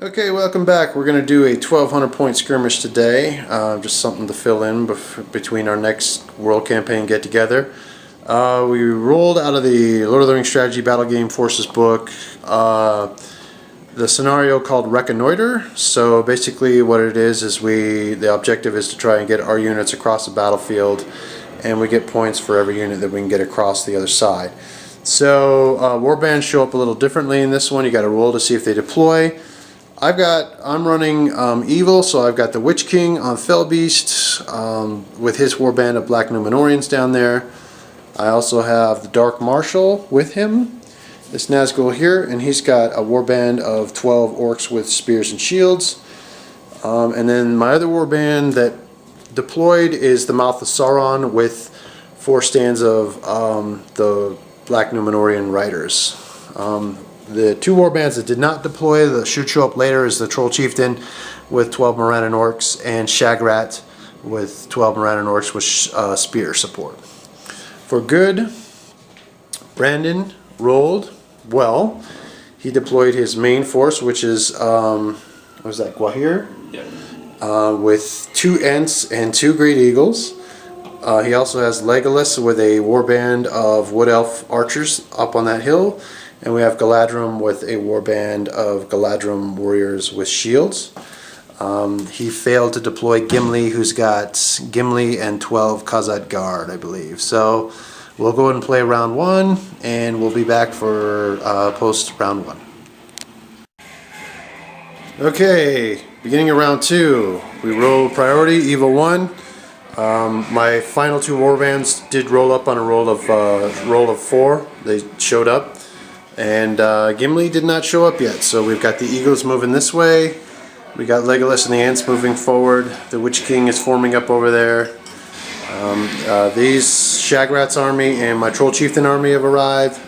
Okay, welcome back. We're going to do a 1200 point skirmish today. Just something to fill in between our next world campaign get together. We rolled out of the Lord of the Rings strategy battle game forces book the scenario called Reconnoitre. So basically what it is the objective is to try and get our units across the battlefield, and we get points for every unit that we can get across the other side. So warbands show up a little differently in this one. You got to roll to see if they deploy. I'm running evil, so I've got the Witch King on Fellbeast with his warband of Black Numenorians down there. I also have the Dark Marshal with him, this Nazgul here, and he's got a warband of 12 orcs with spears and shields. And then my other warband that deployed is the Mouth of Sauron with 4 stands of the Black Numenorian riders. The 2 warbands that did not deploy, that should show up later, is the Troll Chieftain with 12 Morannon Orcs and Shagrat with 12 Morannon Orcs with spear support. For good, Brandon rolled well. He deployed his main force, which is, what was that, Gwahir? Yeah. With 2 Ents and 2 Great Eagles. He also has Legolas with a warband of Wood Elf archers up on that hill. And we have Galadrim with a warband of Galadrim warriors with shields. He failed to deploy Gimli, who's got Gimli and 12 Khazad Guard, I believe. So we'll go ahead and play round 1, and we'll be back for post round 1. Okay, beginning of round 2, we roll priority, evil 1. My final 2 warbands did roll up on a roll of 4. They showed up. And Gimli did not show up yet, so we've got the Eagles moving this way. We got Legolas and the Ents moving forward. The Witch King is forming up over there. These Shagrat's army and my Troll Chieftain army have arrived,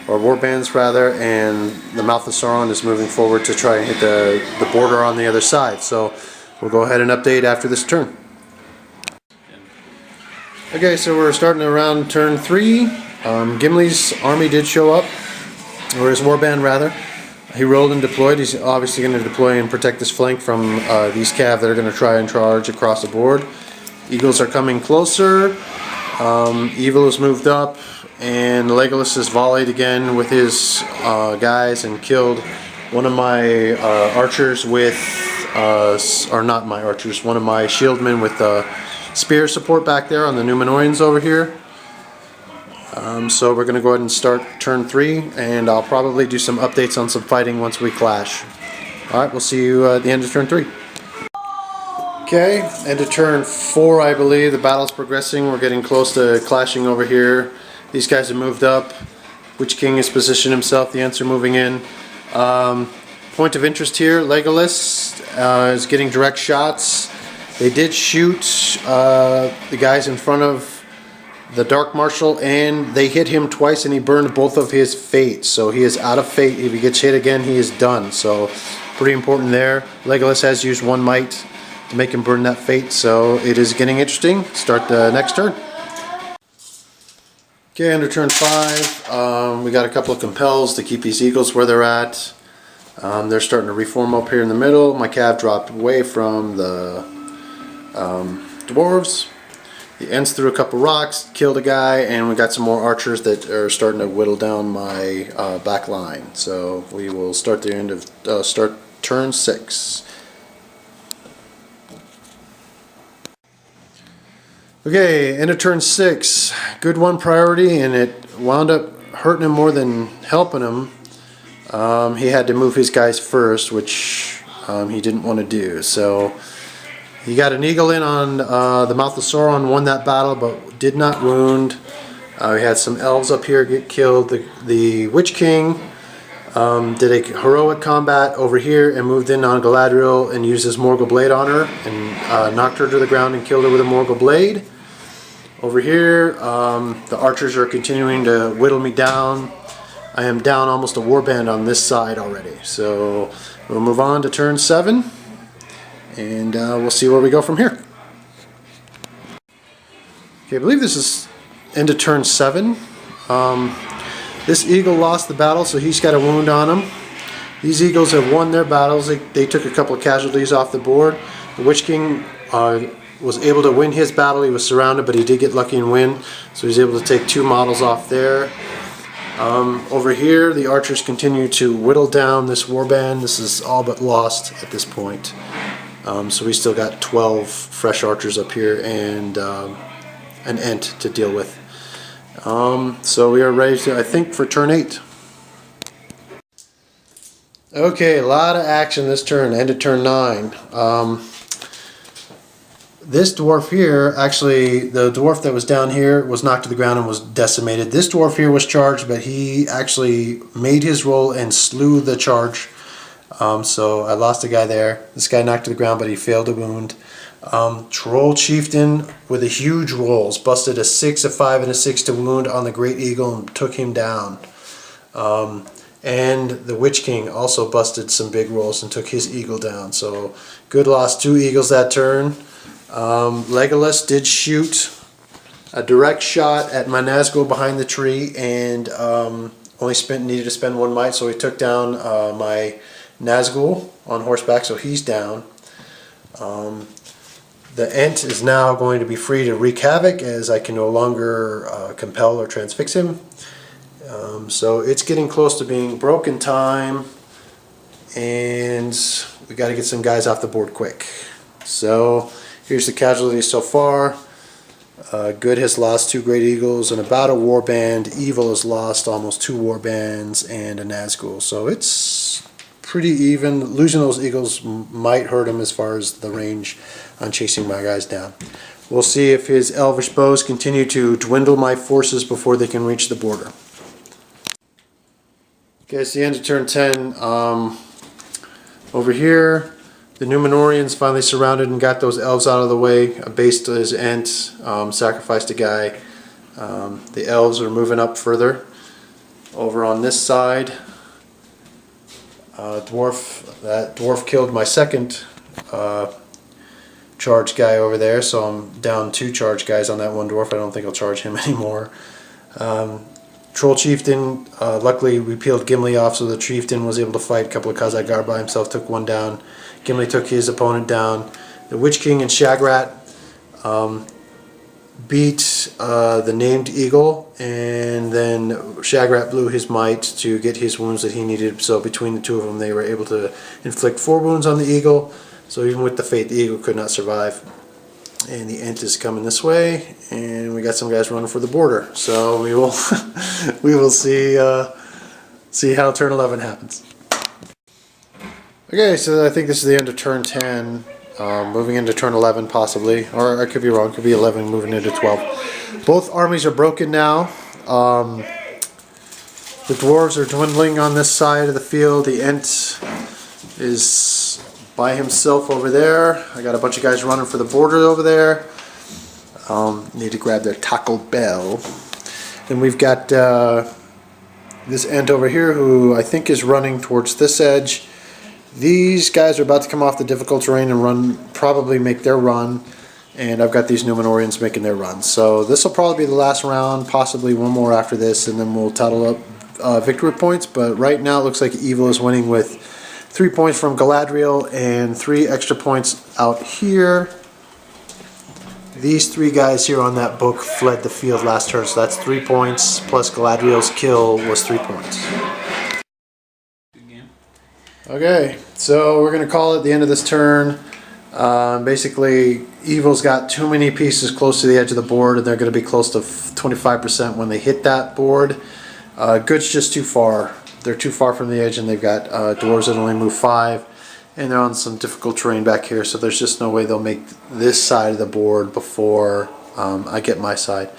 or warbands rather, and the Mouth of Sauron is moving forward to try and hit the border on the other side. So we'll go ahead and update after this turn. Okay, so we're starting around turn 3. Gimli's army did show up. Or his warband rather. He rolled and deployed. He's obviously going to deploy and protect his flank from these cav that are going to try and charge across the board. Eagles are coming closer. Evil has moved up, and Legolas has volleyed again with his guys and killed one of my archers with, or not my archers, one of my shieldmen with spear support back there on the Numenorians over here. So we're going to go ahead and start turn 3, and I'll probably do some updates on some fighting once we clash. Alright, we'll see you at the end of turn 3. Okay, end of turn 4 I believe. The battle's progressing. We're getting close to clashing over here. These guys have moved up. Witch King has positioned himself. The Ents are moving in. Point of interest here, Legolas is getting direct shots. They did shoot the guys in front of the Dark Marshal, and they hit him twice, and he burned both of his fates. So he is out of fate. If he gets hit again, he is done. So pretty important there. Legolas has used 1 might to make him burn that fate. So it is getting interesting. Start the next turn. Okay, under turn 5, we got a couple of compels to keep these Eagles where they're at. They're starting to reform up here in the middle. My cav dropped away from the dwarves. The Ents threw a couple rocks, killed a guy, and we got some more archers that are starting to whittle down my back line. So we will start the end of start turn 6. Okay, end of turn 6. Good 1 priority, and it wound up hurting him more than helping him. He had to move his guys first, which he didn't want to do. So he got an eagle in on the Mouth of Sauron, won that battle, but did not wound. We had some elves up here get killed. The Witch King did a heroic combat over here and moved in on Galadriel and used his Morgul Blade on her and knocked her to the ground and killed her with a Morgul Blade. Over here, the archers are continuing to whittle me down. I am down almost a warband on this side already. So we'll move on to turn 7. And we'll see where we go from here. Okay, I believe this is end of turn 7. This eagle lost the battle, so he's got a wound on him. These Eagles have won their battles. They took a couple of casualties off the board. The Witch King was able to win his battle. He was surrounded, but he did get lucky and win. So he's able to take 2 models off there. Over here, the archers continue to whittle down this warband. This is all but lost at this point. So we still got 12 fresh archers up here and an Ent to deal with. So we are ready to, I think, for turn 8. Okay, a lot of action this turn, end of turn 9. This dwarf here, actually, the dwarf that was down here was knocked to the ground and was decimated. This dwarf here was charged, but he actually made his roll and slew the charge. So I lost a guy there. This guy knocked to the ground, but he failed to wound. Troll Chieftain with a huge rolls busted a 6, a 5, and a 6 to wound on the Great Eagle and took him down. And the Witch King also busted some big rolls and took his eagle down. So good loss, 2 eagles that turn. Legolas did shoot a direct shot at my Nazgul behind the tree and only needed to spend 1 might, so he took down my Nazgul on horseback, so he's down. The Ent is now going to be free to wreak havoc as I can no longer compel or transfix him. So it's getting close to being broken time, and we got to get some guys off the board quick. So here's the casualties so far. Good has lost 2 Great Eagles and about a warband. Evil has lost almost 2 warbands and a Nazgul. So it's pretty even. Losing those Eagles might hurt him as far as the range on chasing my guys down. We'll see if his Elvish bows continue to dwindle my forces before they can reach the border. Okay, it's the end of turn 10. Over here, the Numenorians finally surrounded and got those elves out of the way. Based his Ent, sacrificed a guy. The elves are moving up further. Over on this side, that dwarf killed my second charge guy over there, so I'm down 2 charge guys on that one dwarf. I don't think I'll charge him anymore. Troll Chieftain, luckily we peeled Gimli off, so the Chieftain was able to fight a couple of Khazad-gar by himself, took 1 down. Gimli took his opponent down. The Witch King and Shagrat beat the named Eagle, and then Shagrat blew his might to get his wounds that he needed, so between the 2 of them they were able to inflict 4 wounds on the Eagle, so even with the fate the Eagle could not survive. And the Ent is coming this way, and we got some guys running for the border, so we will we will see how turn 11 happens. Okay, so I think this is the end of turn 10, moving into turn 11 possibly, or I could be wrong, it could be 11 moving into 12. Both armies are broken now. The dwarves are dwindling on this side of the field. The Ent is by himself over there. I got a bunch of guys running for the border over there. Need to grab their Taco Bell. Then we've got this Ent over here who I think is running towards this edge. These guys are about to come off the difficult terrain and probably make their run, and I've got these Numenorians making their run. So this will probably be the last round, possibly one more after this, and then we'll total up victory points. But right now it looks like Evil is winning with 3 points from Galadriel and 3 extra points out here. These 3 guys here on that book fled the field last turn, so that's 3 points, plus Galadriel's kill was 3 points. Okay, so we're going to call it the end of this turn. Basically, Evil's got too many pieces close to the edge of the board, and they're going to be close to 25% when they hit that board. Good's just too far. They're too far from the edge, and they've got dwarves that only move 5, and they're on some difficult terrain back here, so there's just no way they'll make this side of the board before I get my side.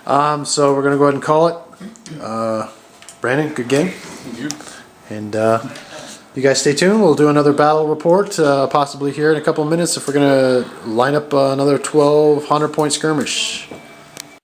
So we're going to go ahead and call it. Brandon, good game. Thank you. And you guys stay tuned. We'll do another battle report possibly here in a couple of minutes if we're going to line up another 1200 point skirmish.